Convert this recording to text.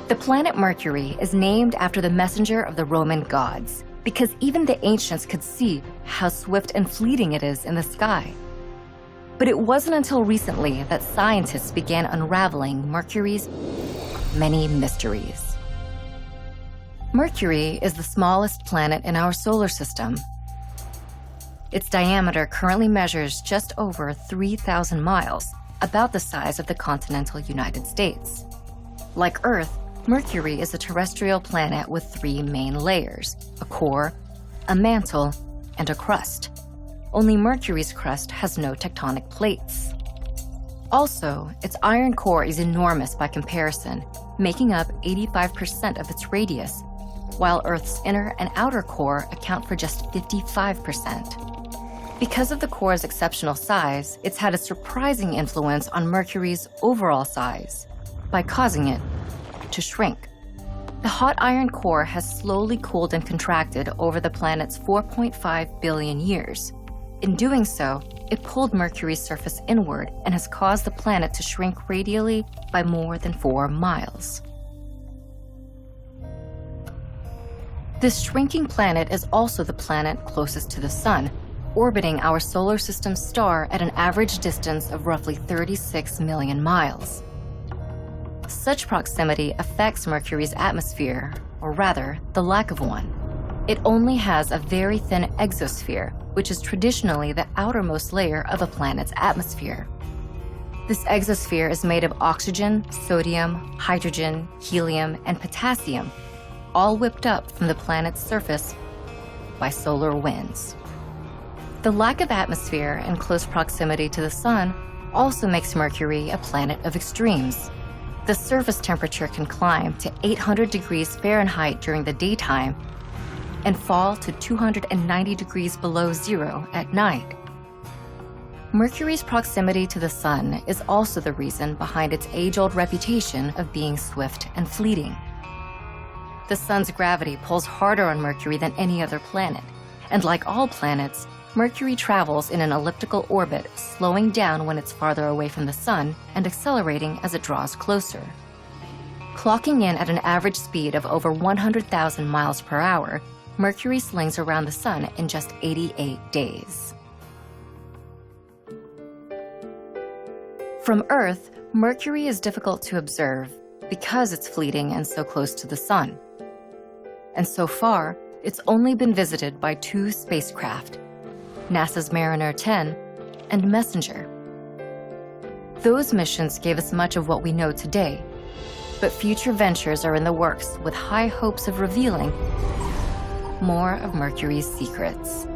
The planet Mercury is named after the messenger of the Roman gods, because even the ancients could see how swift and fleeting it is in the sky. But it wasn't until recently that scientists began unraveling Mercury's many mysteries. Mercury is the smallest planet in our solar system. Its diameter currently measures just over 3,000 miles, about the size of the continental United States. Like Earth, Mercury is a terrestrial planet with three main layers: a core, a mantle, and a crust. Only Mercury's crust has no tectonic plates. Also, its iron core is enormous by comparison, making up 85% of its radius, while Earth's inner and outer core account for just 55%. Because of the core's exceptional size, it's had a surprising influence on Mercury's overall size by causing it to shrink. The hot iron core has slowly cooled and contracted over the planet's 4.5 billion years. In doing so, it pulled Mercury's surface inward and has caused the planet to shrink radially by more than 4 miles. This shrinking planet is also the planet closest to the Sun, orbiting our solar system star at an average distance of roughly 36 million miles. Such proximity affects Mercury's atmosphere, or rather, the lack of one. It only has a very thin exosphere, which is traditionally the outermost layer of a planet's atmosphere. This exosphere is made of oxygen, sodium, hydrogen, helium, and potassium, all whipped up from the planet's surface by solar winds. The lack of atmosphere and close proximity to the Sun also makes Mercury a planet of extremes. The surface temperature can climb to 800 degrees Fahrenheit during the daytime and fall to 290 degrees below zero at night. Mercury's proximity to the Sun is also the reason behind its age-old reputation of being swift and fleeting. The Sun's gravity pulls harder on Mercury than any other planet, and like all planets, Mercury travels in an elliptical orbit, slowing down when it's farther away from the Sun and accelerating as it draws closer. Clocking in at an average speed of over 100,000 miles per hour, Mercury slings around the Sun in just 88 days. From Earth, Mercury is difficult to observe because it's fleeting and so close to the Sun. And so far, it's only been visited by 2 spacecraft, NASA's Mariner 10 and Messenger. Those missions gave us much of what we know today, but future ventures are in the works with high hopes of revealing more of Mercury's secrets.